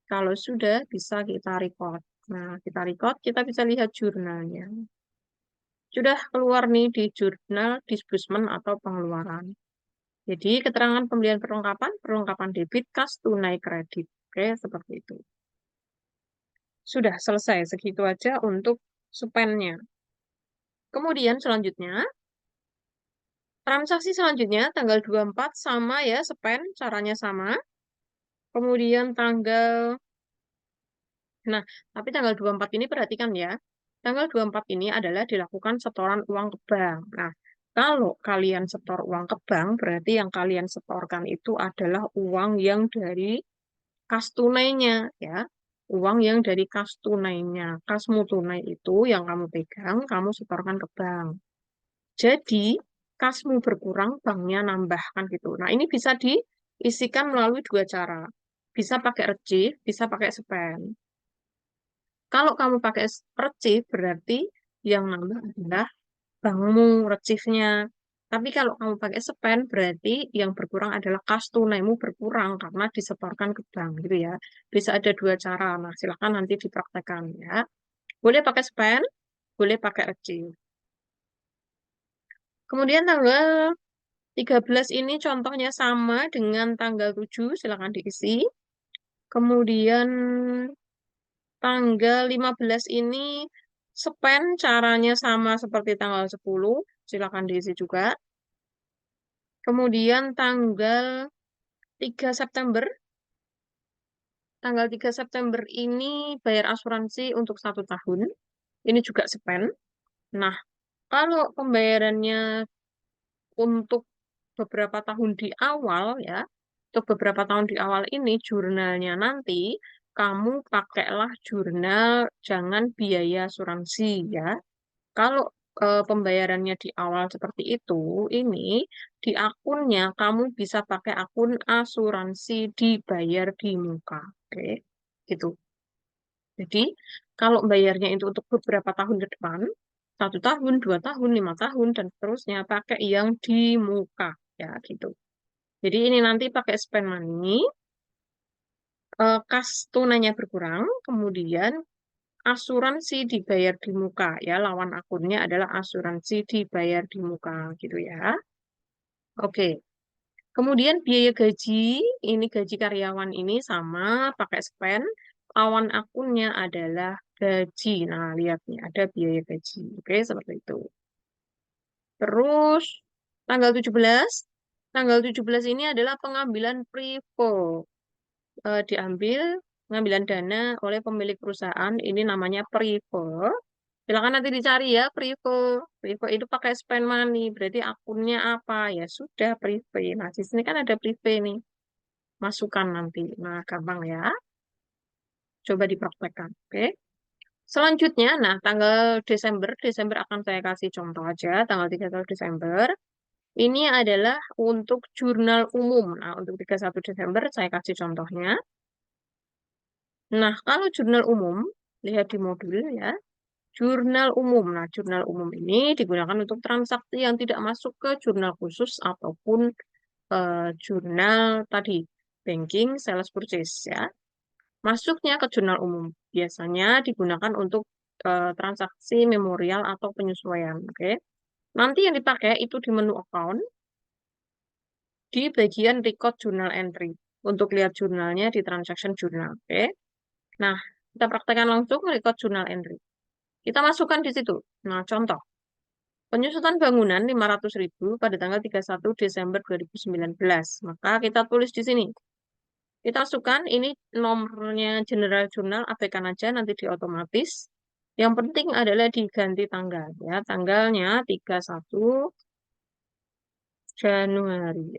Kalau sudah, bisa kita record. Nah, kita record, kita bisa lihat jurnalnya. Sudah keluar nih di jurnal disbursement atau pengeluaran. Jadi, keterangan pembelian perlengkapan, perlengkapan debit, kas, tunai, kredit. Oke, seperti itu. Sudah selesai, segitu aja untuk spend-nya. Kemudian selanjutnya, transaksi selanjutnya, tanggal 24 sama ya, spend, caranya sama. Kemudian tanggal Nah, tapi tanggal 24 ini perhatikan ya. Tanggal 24 ini adalah dilakukan setoran uang ke bank. Nah, kalau kalian setor uang ke bank, berarti yang kalian setorkan itu adalah uang yang dari kas tunainya, ya. Uang yang dari kas tunainya. Kasmu tunai itu yang kamu pegang, kamu setorkan ke bank. Jadi, kasmu berkurang, banknya nambahkan gitu. Nah, ini bisa diisikan melalui dua cara. Bisa pakai receipt, bisa pakai spend. Kalau kamu pakai receipt, berarti yang nambah adalah bankmu receipt-nya. Tapi kalau kamu pakai spend, berarti yang berkurang adalah kas tunaimu berkurang karena disetorkan ke bank gitu ya. Bisa ada dua cara. Nah, silakan nanti dipraktekkan ya. Boleh pakai spend, boleh pakai receipt. Kemudian tanggal 13 ini contohnya sama dengan tanggal 7, silakan diisi. Kemudian tanggal 15 ini spend caranya sama seperti tanggal 10, silakan diisi juga. Kemudian tanggal 3 September, tanggal 3 September ini bayar asuransi untuk 1 tahun. Ini juga spend. Nah, kalau pembayarannya untuk beberapa tahun di awal ya, untuk beberapa tahun di awal ini jurnalnya nanti kamu pakailah jurnal jangan biaya asuransi ya. Kalau pembayarannya di awal seperti itu, ini di akunnya kamu bisa pakai akun asuransi dibayar di muka. Oke, gitu. Jadi, kalau bayarnya itu untuk beberapa tahun ke depan, 1 tahun, 2 tahun, 5 tahun, dan seterusnya, pakai yang di muka, ya gitu. Jadi ini nanti pakai spend money, kas tunainya berkurang, kemudian asuransi dibayar di muka, ya lawan akunnya adalah asuransi dibayar di muka, gitu ya. Oke. Kemudian biaya gaji, ini gaji karyawan ini sama pakai spend. Lawan akunnya adalah gaji. Nah, lihat nih, ada biaya gaji. Oke, seperti itu. Terus, tanggal 17. Tanggal 17 ini adalah pengambilan Privo. Diambil pengambilan dana oleh pemilik perusahaan. Ini namanya Privo. Silakan nanti dicari ya, Privo. Privo itu pakai spend money. Berarti akunnya apa? Ya sudah, Prive. Nah, di sini kan ada Prive nih. Masukkan nanti. Nah, gampang ya. Coba dipraktekkan. Oke. Selanjutnya, nah tanggal Desember, Desember akan saya kasih contoh aja, tanggal 31 Desember. Ini adalah untuk jurnal umum. Nah, untuk 31 Desember saya kasih contohnya. Nah, kalau jurnal umum, lihat di modul ya. Jurnal umum. Nah, jurnal umum ini digunakan untuk transaksi yang tidak masuk ke jurnal khusus ataupun jurnal tadi, banking, sales purchase ya. Masuknya ke jurnal umum biasanya digunakan untuk transaksi memorial atau penyesuaian. Oke. Nanti yang dipakai itu di menu account di bagian record journal entry untuk lihat jurnalnya di transaction journal. Oke. Nah, kita praktekkan langsung record journal entry. Kita masukkan di situ. Nah, contoh. Penyusutan bangunan 500.000 pada tanggal 31 Desember 2019. Maka kita tulis di sini. Kita masukkan ini nomornya general journal, abaikan aja nanti di otomatis. Yang penting adalah diganti tanggal ya. Tanggalnya 31 Januari.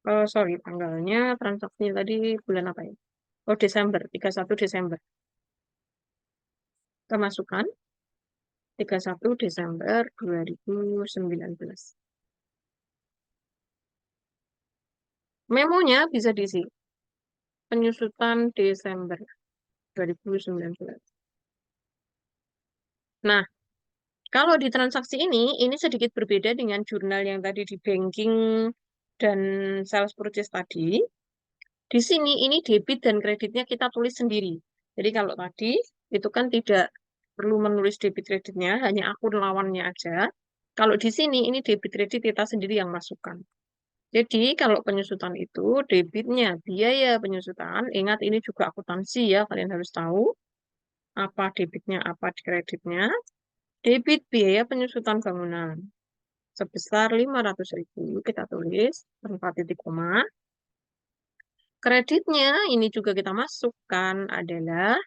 Oh, sorry, tanggalnya transaksinya tadi bulan apa ya? Oh, Desember, 31 Desember. Kita masukkan 31 Desember 2019. Memonya bisa diisi. Penyusutan Desember 2019. Nah, kalau di transaksi ini sedikit berbeda dengan jurnal yang tadi di banking dan sales purchase tadi. Di sini ini debit dan kreditnya kita tulis sendiri. Jadi kalau tadi itu kan tidak perlu menulis debit kreditnya, hanya akun lawannya aja. Kalau di sini ini debit kredit kita sendiri yang masukkan. Jadi kalau penyusutan itu debitnya biaya penyusutan, ingat ini juga akuntansi ya, kalian harus tahu apa debitnya, apa kreditnya. Debit biaya penyusutan bangunan sebesar 500.000 kita tulis tanpa titik koma. Kreditnya ini juga kita masukkan adalah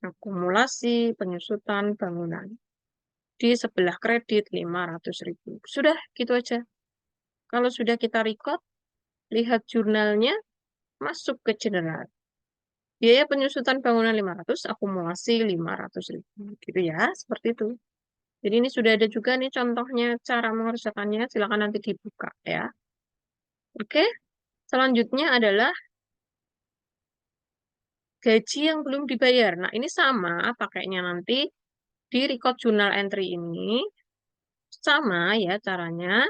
Akumulasi penyusutan bangunan. Di sebelah kredit 500.000. Sudah, gitu aja. Kalau sudah kita record, lihat jurnalnya, masuk ke general. Biaya penyusutan bangunan 500, akumulasi 500.000. Gitu ya, seperti itu. Jadi ini sudah ada juga nih contohnya cara mengerjakannya. Silakan nanti dibuka ya. Oke, selanjutnya adalah gaji yang belum dibayar. Nah, ini sama pakainya nanti di record journal entry ini. Sama ya caranya.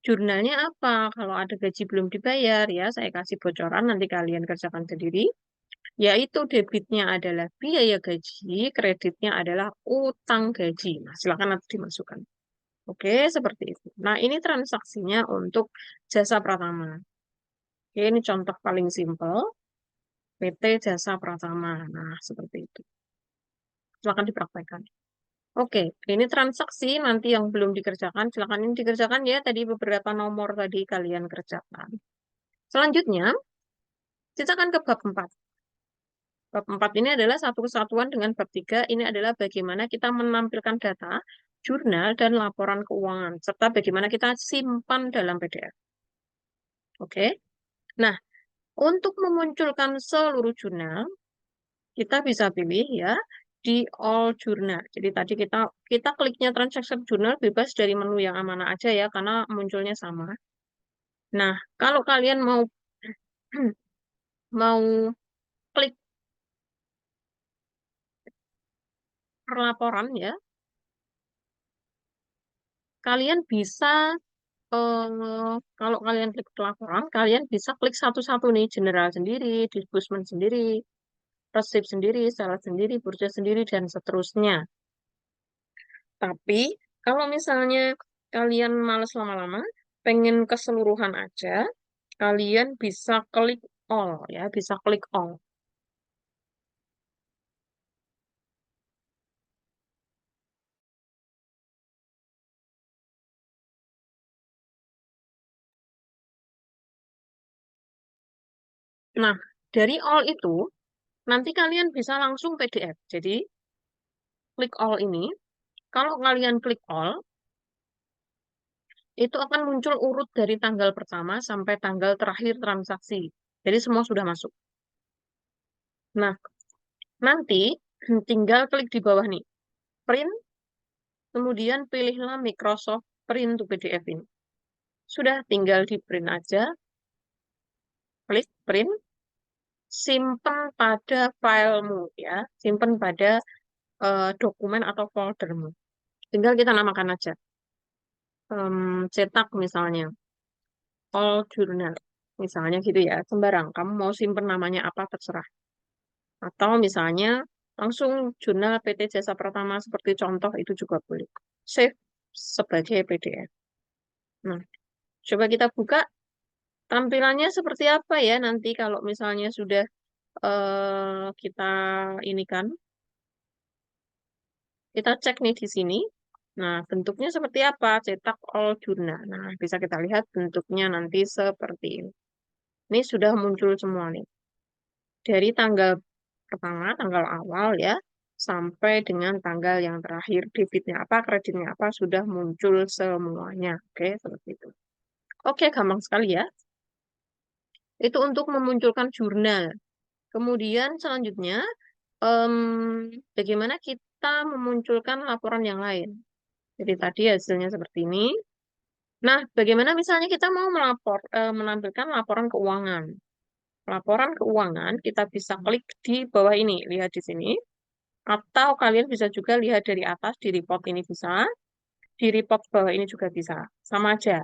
Jurnalnya apa? Kalau ada gaji belum dibayar ya, saya kasih bocoran nanti kalian kerjakan sendiri. Yaitu debitnya adalah biaya gaji, kreditnya adalah utang gaji. Nah, silakan nanti dimasukkan. Oke, seperti itu. Nah, ini transaksinya untuk jasa pratama. Oke, ini contoh paling simpel. PT Jasa Pratama. Nah, seperti itu. Silakan dipraktekkan. Oke, ini transaksi nanti yang belum dikerjakan. Silakan ini dikerjakan ya. Tadi beberapa nomor tadi kalian kerjakan. Selanjutnya, kita akan ke bab 4. Bab 4 ini adalah satu kesatuan dengan bab 3. Ini adalah bagaimana kita menampilkan data, jurnal, dan laporan keuangan. Serta bagaimana kita simpan dalam PDF. Oke. Nah, untuk memunculkan seluruh jurnal, kita bisa pilih ya di all journal. Jadi tadi kita kliknya transaction journal bebas dari menu yang mana aja ya karena munculnya sama. Nah, kalau kalian mau mau klik perlaporan ya, kalian bisa kalau kalian klik pelaporan, kalian bisa klik satu-satu nih, general sendiri, disbursement sendiri, resip sendiri, syarat sendiri, bursa sendiri, dan seterusnya. Tapi, kalau misalnya kalian males lama-lama, pengen keseluruhan aja, kalian bisa klik all, ya, bisa klik all. Nah, dari all itu, nanti kalian bisa langsung PDF. Jadi, klik all ini, kalau kalian klik all, itu akan muncul urut dari tanggal pertama sampai tanggal terakhir transaksi. Jadi semua sudah masuk. Nah, nanti tinggal klik di bawah nih, print, kemudian pilihlah Microsoft Print to PDF ini. Sudah tinggal di print aja, klik print, simpan pada filemu ya, simpan pada dokumen atau foldermu. Tinggal kita namakan aja, cetak misalnya, all journal, misalnya gitu ya, sembarang. Kamu mau simpan namanya apa terserah. Atau misalnya langsung jurnal PT Jasa Pratama seperti contoh itu juga boleh. Save sebagai PDF. Nah, coba kita buka tampilannya seperti apa ya nanti kalau misalnya sudah kita ini kan, kita cek nih di sini. Nah, bentuknya seperti apa? Cetak all jurnal. Nah, bisa kita lihat bentuknya nanti seperti ini. Ini sudah muncul semua nih. Dari tanggal pertama, tanggal awal ya, sampai dengan tanggal yang terakhir, debitnya apa, kreditnya apa, sudah muncul semuanya. Oke, seperti itu. Oke, gampang sekali ya. Itu untuk memunculkan jurnal. Kemudian selanjutnya, em, bagaimana kita memunculkan laporan yang lain. Jadi tadi hasilnya seperti ini. Nah, bagaimana misalnya kita mau menampilkan laporan keuangan. Laporan keuangan kita bisa klik di bawah ini, lihat di sini. Atau kalian bisa juga lihat dari atas, di report ini bisa. Di report bawah ini juga bisa. Sama aja.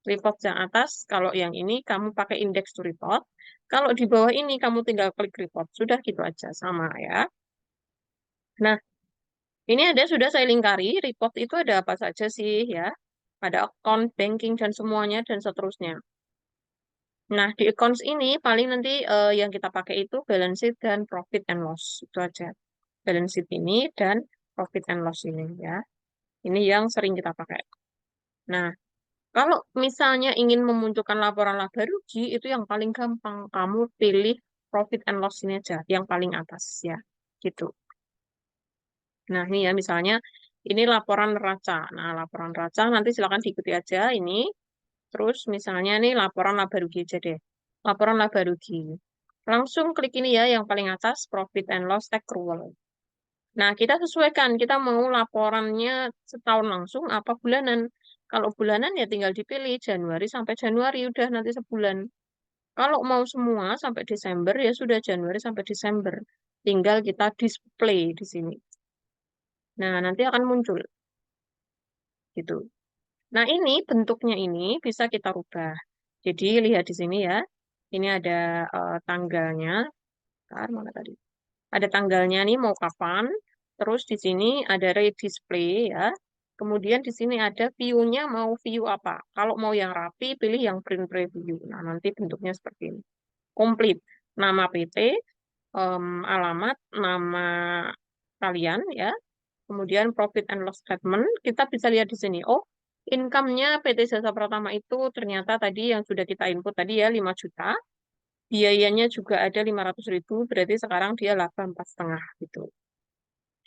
Report yang atas, kalau yang ini kamu pakai index to report. Kalau di bawah ini kamu tinggal klik report. Sudah gitu aja, sama ya. Nah, ini ada sudah saya lingkari. Report itu ada apa saja sih ya. Ada account, banking, dan semuanya, dan seterusnya. Nah, di accounts ini paling nanti yang kita pakai itu balance sheet dan profit and loss. Itu aja. Balance sheet ini dan profit and loss ini ya. Ini yang sering kita pakai. Nah, kalau misalnya ingin memunculkan laporan laba rugi, itu yang paling gampang. Kamu pilih profit and loss ini aja, yang paling atas ya. Gitu. Nah, ini ya misalnya ini laporan neraca. Nah, laporan neraca nanti silakan diikuti aja ini. Terus misalnya nih laporan laba rugi aja deh. Laporan laba rugi. Langsung klik ini ya yang paling atas profit and loss accrual. Nah, kita sesuaikan kita mau laporannya setahun langsung apa bulanan. Kalau bulanan ya tinggal dipilih Januari sampai Januari udah nanti sebulan. Kalau mau semua sampai Desember ya sudah Januari sampai Desember. Tinggal kita display di sini. Nah, nanti akan muncul gitu. Nah, ini bentuknya ini bisa kita rubah. Jadi lihat di sini ya. Ini ada tanggalnya. Bentar, mana tadi? Ada tanggalnya nih mau kapan. Terus di sini ada redisplay ya. Kemudian di sini ada view-nya mau view apa. Kalau mau yang rapi, pilih yang print preview. Nah, nanti bentuknya seperti ini. Komplit. Nama PT, alamat, nama kalian ya. Kemudian profit and loss statement, kita bisa lihat di sini. Oh, income-nya PT Jasa Pratama itu ternyata tadi yang sudah kita input tadi ya 5 juta. Biayanya juga ada 500.000, berarti sekarang dia laba 4,5 gitu.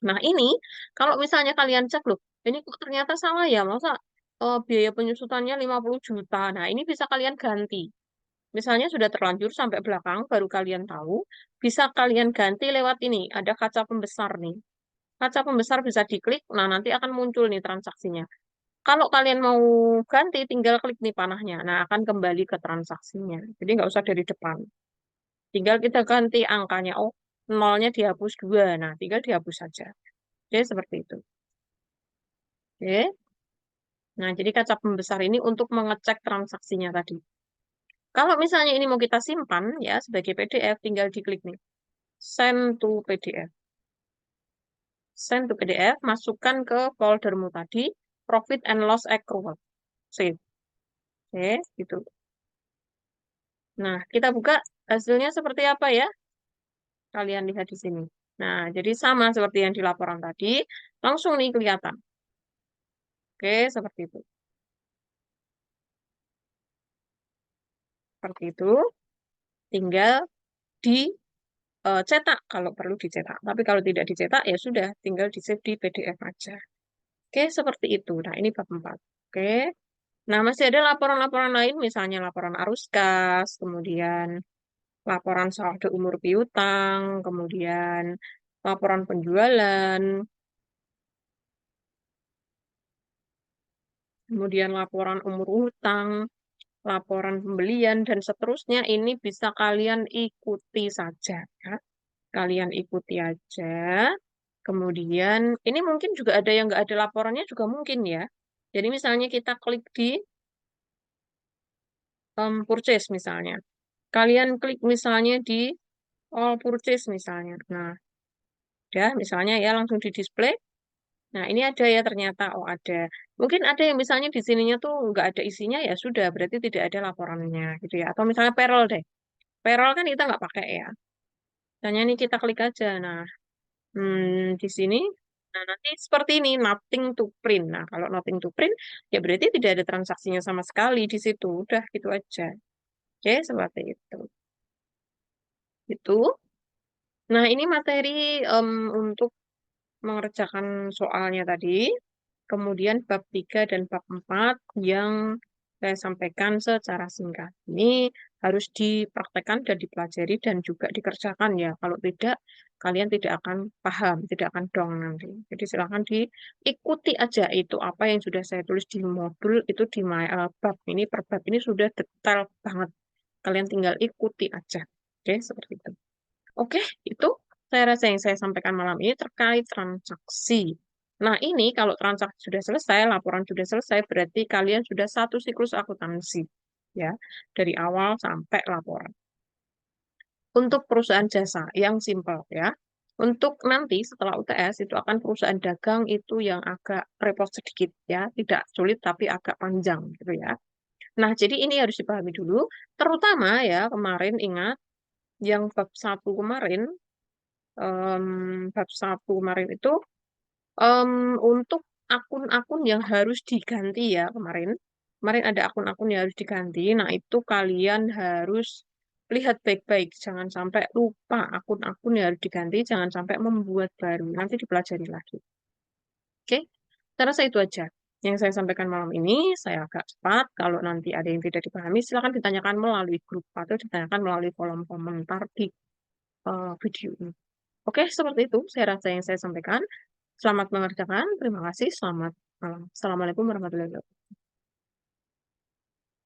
Nah, ini kalau misalnya kalian cek loh, ini kok ternyata salah ya, masa biaya penyusutannya 50 juta. Nah, ini bisa kalian ganti. Misalnya sudah terlanjur sampai belakang, baru kalian tahu, bisa kalian ganti lewat ini. Ada kaca pembesar nih. Kaca pembesar bisa diklik, nah nanti akan muncul nih transaksinya. Kalau kalian mau ganti, tinggal klik nih panahnya. Nah, akan kembali ke transaksinya. Jadi nggak usah dari depan. Tinggal kita ganti angkanya. Oh, nolnya dihapus 2. Nah, tinggal dihapus saja. Oke, seperti itu. Oke. Nah, jadi kaca pembesar ini untuk mengecek transaksinya tadi. Kalau misalnya ini mau kita simpan ya sebagai PDF, tinggal diklik nih. Send to PDF. Send to PDF, masukkan ke foldermu tadi, Profit and Loss Accrual. Save. Oke, gitu. Nah, kita buka hasilnya seperti apa ya? Kalian lihat di sini. Nah, jadi sama seperti yang di laporan tadi, langsung nih kelihatan. Oke, seperti itu. Seperti itu. Tinggal dicetak kalau perlu dicetak. Tapi kalau tidak dicetak, ya sudah, tinggal di-save di PDF aja. Oke, seperti itu. Nah, ini bab 4. Oke. Nah, masih ada laporan-laporan lain, misalnya laporan arus kas, kemudian laporan saldo umur piutang, kemudian laporan penjualan, kemudian laporan umur hutang, laporan pembelian, dan seterusnya. Ini bisa kalian ikuti saja. Ya. Kalian ikuti aja. Kemudian, ini mungkin juga ada yang nggak ada laporannya juga mungkin ya. Jadi misalnya kita klik di purchase misalnya. Kalian klik misalnya di all purchase misalnya. Nah, ya misalnya ya langsung di display. Nah, ini ada ya ternyata. Oh, ada. Mungkin ada yang misalnya di sininya tuh nggak ada isinya ya sudah, berarti tidak ada laporannya gitu ya. Atau misalnya payroll deh. Payroll kan kita nggak pakai ya. Misalnya ini kita klik aja. Nah, di sini, nah nanti seperti ini, nothing to print. Nah, kalau nothing to print, ya berarti tidak ada transaksinya sama sekali di situ. Udah gitu aja. Oke, seperti itu. Itu. Nah, ini materi untuk mengerjakan soalnya tadi. Kemudian bab 3 dan bab 4 yang saya sampaikan secara singkat. Ini harus dipraktekkan dan dipelajari dan juga dikerjakan ya. Kalau tidak, kalian tidak akan paham, tidak akan dong nanti. Jadi silakan diikuti aja itu apa yang sudah saya tulis di modul itu di bab ini per bab ini sudah detail banget. Kalian tinggal ikuti aja. Oke, seperti itu. Oke, itu saya rasa yang saya sampaikan malam ini terkait transaksi. Nah, ini kalau transaksi sudah selesai, laporan sudah selesai, berarti kalian sudah satu siklus akuntansi. Ya, dari awal sampai laporan. Untuk perusahaan jasa yang simpel ya. Untuk nanti setelah UTS itu akan perusahaan dagang itu yang agak repot sedikit ya, tidak sulit tapi agak panjang gitu ya. Nah, jadi ini harus dipahami dulu, terutama ya kemarin ingat yang bab 1 kemarin bab 1 kemarin itu untuk akun-akun yang harus diganti ya kemarin. Kemarin ada akun-akun yang harus diganti. Nah, itu kalian harus lihat baik-baik, jangan sampai lupa akun-akun yang harus diganti, jangan sampai membuat baru, nanti dipelajari lagi. Oke, saya rasa itu aja yang saya sampaikan malam ini. Saya agak cepat, kalau nanti ada yang tidak dipahami silakan ditanyakan melalui grup atau ditanyakan melalui kolom komentar di, video ini. Oke, seperti itu saya rasa yang saya sampaikan. Selamat mengerjakan, terima kasih, selamat malam. Assalamualaikum warahmatullahi wabarakatuh.